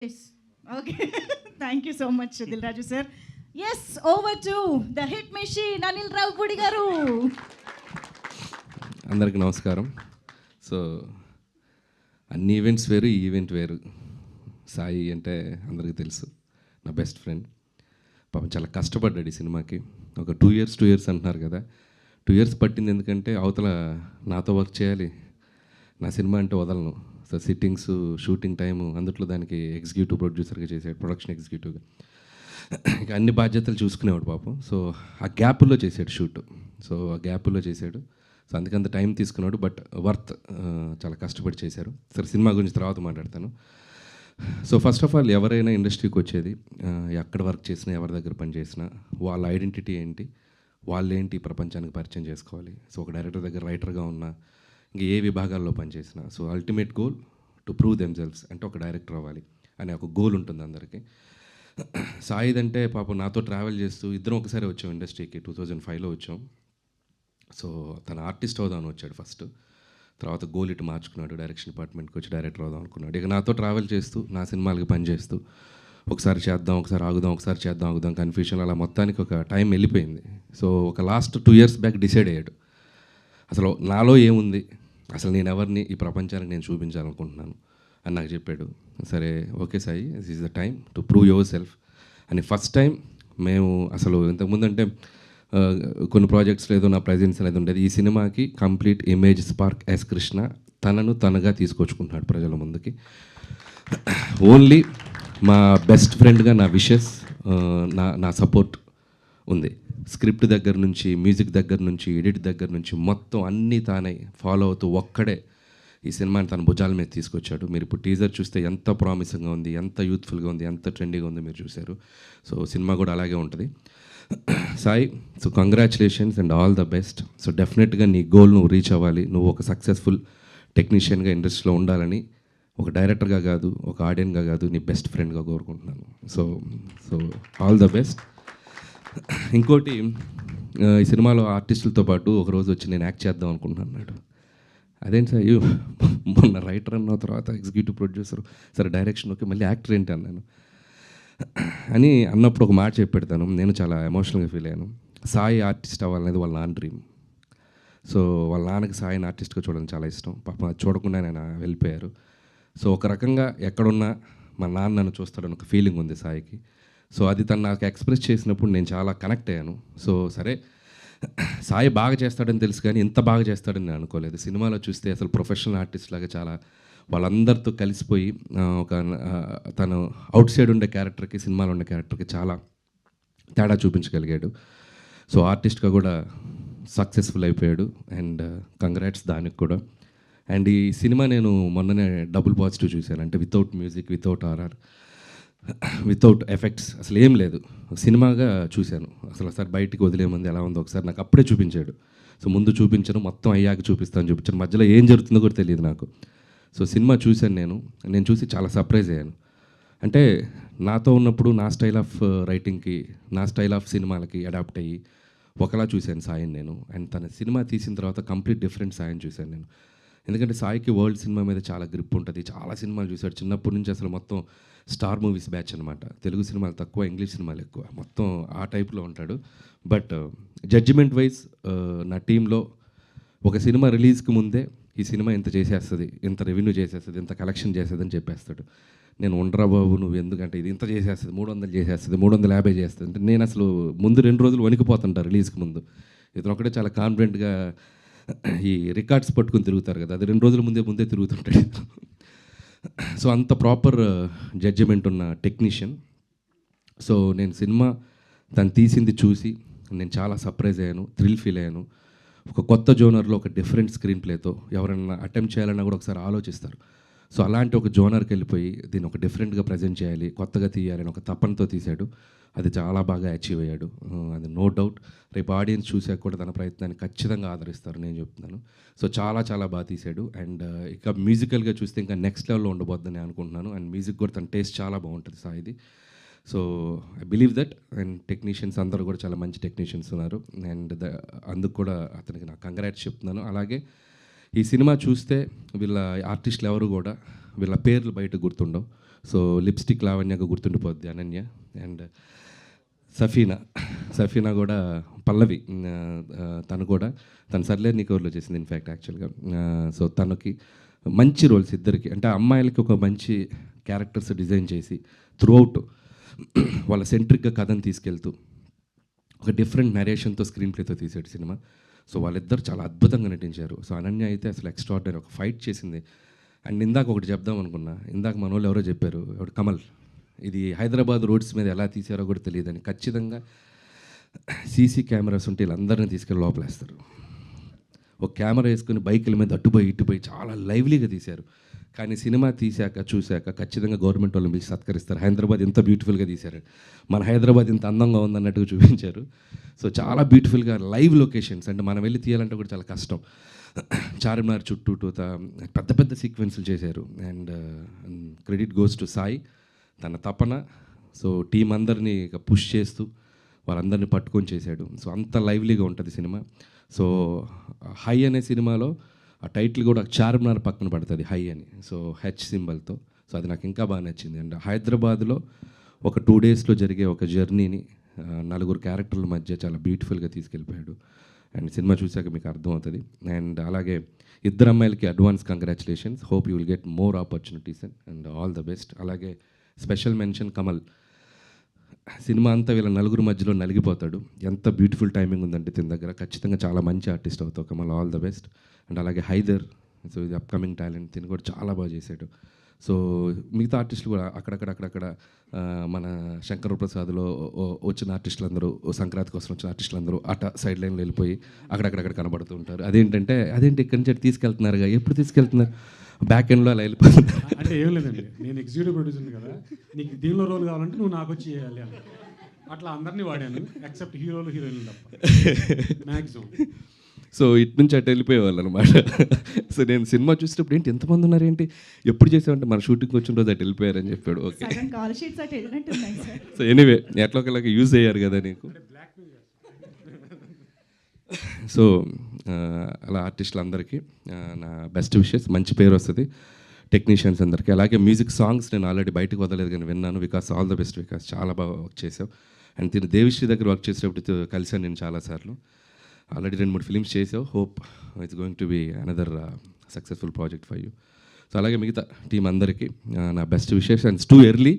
Yes. Okay. Thank you so much, Dilraju sir. Yes, over to the hit machine, Anil Ravpudi garu. అందరికీ నమస్కారం. So అన్ని events వేరు, ఈ event వేరు. సాయి అంటే అందరికీ తెలుసు, నా బెస్ట్ ఫ్రెండ్. పాపం చాలా కష్టపడ్డాడు ఈ సినిమాకి. ఒక 2 years అంటున్నారు కదా, 2 years పట్టింది. ఎందుకంటే అవతల నాతో వర్క్ చేయాలి, నా సినిమా అంటే వదలను. సో సిట్టింగ్స్, షూటింగ్ టైము, అందుట్లో దానికి ఎగ్జిక్యూటివ్ ప్రొడ్యూసర్గా చేసాడు, ప్రొడక్షన్ ఎగ్జిక్యూటివ్గా. ఇంకా అన్ని బాధ్యతలు చూసుకునేవాడు పాపం. సో ఆ గ్యాప్లో చేసాడు షూట్. సో ఆ గ్యాప్లో చేశాడు. సో అందుకంత టైం తీసుకున్నాడు, బట్ వర్త్. చాలా కష్టపడి చేశారు. సరే, సినిమా గురించి తర్వాత మాట్లాడతాను. సో ఫస్ట్ ఆఫ్ ఆల్, ఎవరైనా ఇండస్ట్రీకి వచ్చేది, ఎక్కడ వర్క్ చేసినా, ఎవరి దగ్గర పని చేసినా, వాళ్ళ ఐడెంటిటీ ఏంటి, వాళ్ళేంటి ప్రపంచానికి పరిచయం చేసుకోవాలి. సో ఒక డైరెక్టర్ దగ్గర రైటర్గా ఉన్నా, ఇంకా ఏ విభాగాల్లో పనిచేసినా, so ultimate goal to prove themselves, అంటే ఒక డైరెక్టర్ అవ్వాలి అనే ఒక గోల్ ఉంటుంది అందరికీ. సాయిదంటే పాపం నాతో ట్రావెల్ చేస్తూ ఇద్దరం ఒకసారి వచ్చాం ఇండస్ట్రీకి. 2005లో వచ్చాం. సో తన ఆర్టిస్ట్ అవుదామని వచ్చాడు ఫస్ట్. తర్వాత గోల్ ఇటు మార్చుకున్నాడు, డైరెక్షన్ డిపార్ట్మెంట్కి వచ్చి డైరెక్టర్ అవుదాం అనుకున్నాడు. ఇక నాతో ట్రావెల్ చేస్తూ, నా సినిమాలకి పనిచేస్తూ, ఒకసారి చేద్దాం, ఒకసారి ఆగుదాం, ఒకసారి చేద్దాం, ఆగుదాం, కన్ఫ్యూషన్, అలా మొత్తానికి ఒక టైం వెళ్ళిపోయింది. సో ఒక లాస్ట్ 2 years బ్యాక్ డిసైడ్ అయ్యాడు, అసలు నాలో ఏముంది, అసలు నేను ఎవరిని ఈ ప్రపంచానికి నేను చూపించాలనుకుంటున్నాను అని నాకు చెప్పాడు. సరే, okay Sai, this is the time to prove your self అని. ఫస్ట్ టైం మేము అసలు ఇంతకుముందు అంటే కొన్ని ప్రాజెక్ట్స్లో ఏదో నా ప్రజెన్స్ అనేది ఉండేది. ఈ సినిమాకి complete image spark S Krishna తనను తనగా తీసుకొచ్చుకుంటున్నాడు ప్రజల ముందుకి. ఓన్లీ మా బెస్ట్ ఫ్రెండ్గా నా విషెస్, నా సపోర్ట్ ఉంది. స్క్రిప్ట్ దగ్గర నుంచి, మ్యూజిక్ దగ్గర నుంచి, ఎడిట్ దగ్గర నుంచి మొత్తం అన్నీ తానే ఫాలో అవుతూ ఒక్కడే ఈ సినిమాని తన భుజాల మీద తీసుకొచ్చాడు. మీరు ఇప్పుడు టీజర్ చూస్తే ఎంత ప్రామిసింగ్గా ఉంది, ఎంత యూత్ఫుల్గా ఉంది, ఎంత ట్రెండీగా ఉంది మీరు చూశారు. సో సినిమా కూడా అలాగే ఉంటుంది. Sai, so congratulations and all the best. So డెఫినెట్గా నీ గోల్ నువ్వు రీచ్ అవ్వాలి. నువ్వు ఒక సక్సెస్ఫుల్ టెక్నీషియన్గా ఇండస్ట్రీలో ఉండాలని, ఒక డైరెక్టర్గా కాదు, ఒక ఆడియన్గా కాదు, నీ బెస్ట్ ఫ్రెండ్గా కోరుకుంటున్నాను. So so all the best. ఇంకోటి, ఈ సినిమాలో ఆర్టిస్టులతో పాటు ఒకరోజు వచ్చి నేను యాక్ట్ చేద్దాం అనుకుంటున్నాను అన్నాడు. అదేంటి సార్, మొన్న రైటర్ అన్న తర్వాత ఎగ్జిక్యూటివ్ ప్రొడ్యూసర్, సరే డైరెక్షన్ ఓకే, మళ్ళీ యాక్టర్ ఏంటి అన్నాను. అని అన్నప్పుడు ఒక మాట చెప్పి పెడతాను. నేను చాలా ఎమోషనల్గా ఫీల్ అయ్యాను. సాయి ఆర్టిస్ట్ అవ్వాలనేది వాళ్ళ నాన్న డ్రీమ్. సో వాళ్ళ నాన్నకి సాయిని ఆర్టిస్ట్గా చూడడం చాలా ఇష్టం. పాపం అది చూడకుండా ఆయన వెళ్ళిపోయారు. సో ఒక రకంగా ఎక్కడున్నా మా నాన్న నన్ను చూస్తాడని ఒక ఫీలింగ్ ఉంది సాయికి. సో అది తను నాకు ఎక్స్ప్రెస్ చేసినప్పుడు నేను చాలా కనెక్ట్ అయ్యాను. సో సరే, సాయి బాగా చేస్తాడని తెలుసు, కానీ ఇంత బాగా చేస్తాడని నేను అనుకోలేదు. సినిమాలో చూస్తే అసలు ప్రొఫెషనల్ ఆర్టిస్ట్ లాగా చాలా వాళ్ళందరితో కలిసిపోయి, ఒక తను అవుట్ సైడ్ ఉండే క్యారెక్టర్కి, సినిమాలో ఉండే క్యారెక్టర్కి చాలా తేడా చూపించగలిగాడు. సో ఆర్టిస్ట్గా కూడా సక్సెస్ఫుల్ అయిపోయాడు. అండ్ కంగ్రాట్స్ దానికి కూడా. అండ్ ఈ సినిమా నేను మొన్ననే డబుల్ పాజిటివ్ చూశాను. అంటే without music, without RR, without effects, అసలు ఏం లేదు, సినిమాగా చూశాను. అసలు ఒకసారి బయటికి వదిలేమంది ఎలా ఉందో ఒకసారి నాకు అప్పుడే చూపించాడు. సో ముందు చూపించను, మొత్తం అయ్యాక చూపిస్తాను చూపించాను, మధ్యలో ఏం జరుగుతుందో కూడా తెలియదు నాకు. సో సినిమా చూశాను నేను చూసి చాలా సర్ప్రైజ్ అయ్యాను. అంటే నాతో ఉన్నప్పుడు నా స్టైల్ ఆఫ్ రైటింగ్కి, నా స్టైల్ ఆఫ్ సినిమాలకి అడాప్ట్ అయ్యి ఒకలా చూశాను సాయిని నేను. అండ్ తన సినిమా తీసిన తర్వాత కంప్లీట్ డిఫరెంట్ సాయిని చూశాను నేను. ఎందుకంటే సాయికి వరల్డ్ సినిమా మీద చాలా గ్రిప్ ఉంటుంది. చాలా సినిమాలు చూశాడు చిన్నప్పటి నుంచి. అసలు మొత్తం స్టార్ మూవీస్ బ్యాచ్ అనమాట. తెలుగు సినిమాలు తక్కువ, ఇంగ్లీష్ సినిమాలు ఎక్కువ, మొత్తం ఆ టైప్లో ఉంటాడు. బట్ జడ్జిమెంట్ వైజ్ నా టీంలో ఒక సినిమా రిలీజ్కి ముందే ఈ సినిమా ఇంత చేసేస్తుంది, ఇంత రెవెన్యూ చేసేస్తుంది, ఇంత కలెక్షన్ చేస్తుంది అని చెప్పేస్తాడు. నేను ఉండరా బాబు, నువ్వు ఎందుకంటే ఇది ఇంత చేసేస్తుంది, 300 చేసేస్తుంది, 350 చేస్తుంది అంటే నేను అసలు ముందు 2 రోజులు వణికిపోతుంటా రిలీజ్కి ముందు. ఇతను ఒకటే చాలా కాన్ఫిడెంట్గా ఈ రికార్డ్స్ పట్టుకుని తిరుగుతారు కదా, అది 2 రోజుల ముందే తిరుగుతుంటాడు. సో అంత ప్రాపర్ జడ్జిమెంట్ ఉన్న టెక్నీషియన్. సో నేను సినిమా తను తీసింది చూసి నేను చాలా సర్ప్రైజ్ అయ్యాను, థ్రిల్ ఫీల్ అయ్యాను. ఒక కొత్త జోనర్లో ఒక డిఫరెంట్ స్క్రీన్ ప్లేతో ఎవరైనా అటెంప్ట్ చేయాలన్నా కూడా ఒకసారి ఆలోచిస్తారు. సో అలాంటి ఒక జోనర్కి వెళ్ళిపోయి దీన్ని ఒక డిఫరెంట్గా ప్రజెంట్ చేయాలి, కొత్తగా తీయాలని ఒక తపనతో తీశాడు. అది చాలా బాగా అచీవ్ అయ్యాడు, అది నో డౌట్. రేపు ఆడియన్స్ చూసాక కూడా తన ప్రయత్నాన్ని ఖచ్చితంగా ఆదరిస్తారు, నేను చెప్తున్నాను. సో చాలా చాలా బాగా తీశాడు. అండ్ ఇక మ్యూజికల్గా చూస్తే ఇంకా నెక్స్ట్ లెవెల్లో ఉండబోద్దని అనుకుంటున్నాను. అండ్ మ్యూజిక్ కూడా తన టేస్ట్ చాలా బాగుంటుంది సాయిది. So I believe that. And technicians అందరూ కూడా చాలా మంచి టెక్నీషియన్స్ ఉన్నారు. అండ్ అందుకు కూడా అతనికి నాకు కంగ్రాట్స్ చెప్తున్నాను. అలాగే ఈ సినిమా చూస్తే వీళ్ళ ఆర్టిస్టులు ఎవరు కూడా వీళ్ళ పేర్లు బయట గుర్తుండవు. సో లిప్స్టిక్ లావణ్యగా గుర్తుండిపోద్ది అనన్య. అండ్ సఫీనా కూడా పల్లవి, తను కూడా తను సర్లే నీకోర్లో చేసింది ఇన్ఫ్యాక్ట్ యాక్చువల్గా. సో తనకి మంచి రోల్స్ ఇద్దరికి, అంటే అమ్మాయిలకి ఒక మంచి క్యారెక్టర్స్ డిజైన్ చేసి త్రూఅవుట్ వాళ్ళ సెంట్రిక్గా కథను తీసుకెళ్తూ ఒక డిఫరెంట్ నరేషన్తో స్క్రీన్ ప్లేతో తీసాడు సినిమా. సో వాళ్ళిద్దరు చాలా అద్భుతంగా నటించారు. సో అనన్య అయితే అసలు ఎక్స్ట్రాడినరీ ఒక ఫైట్ చేసింది. అండ్ ఇందాక ఒకటి చెప్దాం అనుకున్నా, ఇందాక మన వాళ్ళు ఎవరో చెప్పారు, ఎవరు కమల్, ఇది హైదరాబాద్ రోడ్స్ మీద ఎలా తీసారో కూడా తెలియదని. ఖచ్చితంగా సీసీ కెమెరాస్ ఉంటే వీళ్ళందరినీ తీసుకెళ్ళి లోపలేస్తారు. ఒక కెమెరా వేసుకుని బైకుల మీద అటుపోయి ఇటుపోయి చాలా లైవ్లీగా తీశారు. కానీ సినిమా చూశాక ఖచ్చితంగా గవర్నమెంట్ వాళ్ళని పిలిచి సత్కరిస్తారు. హైదరాబాద్ ఎంత బ్యూటిఫుల్గా తీశారు, మన హైదరాబాద్ ఇంత అందంగా ఉందన్నట్టుగా చూపించారు. సో చాలా బ్యూటిఫుల్గా లైవ్ లొకేషన్స్, అంటే మనం వెళ్ళి తీయాలంటే కూడా చాలా కష్టం. చార్మినార్ చుట్టూ పెద్ద పెద్ద సీక్వెన్స్లు చేశారు. And credit goes to Sai, తన తపన. సో టీం అందరినీ పుష్ చేస్తూ వాళ్ళందరినీ పట్టుకొని చేశాడు. సో అంత లైవ్లీగా ఉంటుంది సినిమా. సో హై అనే సినిమాలో ఆ టైటిల్ కూడా చార్మినార్ పక్కన పడుతుంది, హై అని. So H సింబల్తో. సో అది నాకు ఇంకా బాగా నచ్చింది. అండ్ హైదరాబాద్లో ఒక 2 డేస్లో జరిగే ఒక జర్నీని 4 క్యారెక్టర్ల మధ్య చాలా బ్యూటిఫుల్గా తీసుకెళ్ళిపోయాడు. అండ్ సినిమా చూశాక మీకు అర్థమవుతుంది. అండ్ అలాగే ఇద్దరు అమ్మాయిలకి advance congratulations. Hope you will get more opportunities and all the best. అలాగే స్పెషల్ మెన్షన్ కమల్. సినిమా అంతా వీళ్ళ 4 మధ్యలో నలిగిపోతాడు. ఎంత బ్యూటిఫుల్ టైమింగ్ ఉందంటే తిన దగ్గర. ఖచ్చితంగా చాలా మంచి ఆర్టిస్ట్ అవుతావు Kamal, all the best. And అలాగే హైదర్, సో ఇది అప్కమింగ్ టాలెంట్, తిని కూడా చాలా బాగా చేశాడు. సో మిగతా ఆర్టిస్టులు కూడా అక్కడక్కడ మన శంకర్ ప్రసాద్లో వచ్చిన ఆర్టిస్టులందరూ, సంక్రాంతికి కోసం వచ్చిన ఆర్టిస్టులందరూ సైడ్ లైన్లో వెళ్ళిపోయి అక్కడక్కడ కనబడుతూ ఉంటారు. అదేంటి ఇక్కడి నుంచి తీసుకెళ్తున్నారుగా, ఎప్పుడు తీసుకెళ్తున్నారు, బ్యాక్ ఎండ్లో అలా వెళ్ళిపోతుంది. అంటే ఏం లేదండి, నేను ఎగ్జిక్యూటివ్ ప్రొడ్యూసర్ కదా, నీకు దీనిలో రోల్ కావాలంటే నువ్వు నాకు వచ్చి చేయాలి అని అట్లా అందరినీ వాడాను, ఎక్సెప్ట్ హీరోలు హీరోయిన్లు తప్ప మ్యాక్సిమం. సో ఇటు నుంచి అటు వెళ్ళిపోయేవాళ్ళు అనమాట. సో నేను సినిమా చూసేటప్పుడు ఏంటి ఎంతమంది ఉన్నారేంటి, ఎప్పుడు చేసామంటే మన షూటింగ్ వచ్చిన రోజు అటు వెళ్ళిపోయారని చెప్పాడు. ఓకే, సో ఎనీవే ఎట్లా ఒకలాగా యూజ్ అయ్యారు కదా నీకు. సో అలా ఆర్టిస్టులు అందరికీ నా బెస్ట్ విషెస్, మంచి పేరు వస్తుంది టెక్నీషియన్స్ అందరికీ. అలాగే మ్యూజిక్ సాంగ్స్ నేను ఆల్రెడీ బయటకు వదలలేదు కానీ విన్నాను. Vikas all the best Vikas, చాలా బాగా వర్క్ చేసావు. అండ్ తిని దేవిశ్రీ దగ్గర వర్క్ చేసేటప్పుడు కలిసాను నేను చాలాసార్లు. ఆల్రెడీ 2-3 ఫిలిమ్స్ చేసావు. Hope it's going to be another successful project for you. So అలాగే మిగతా టీం అందరికీ నా best wishes. And too early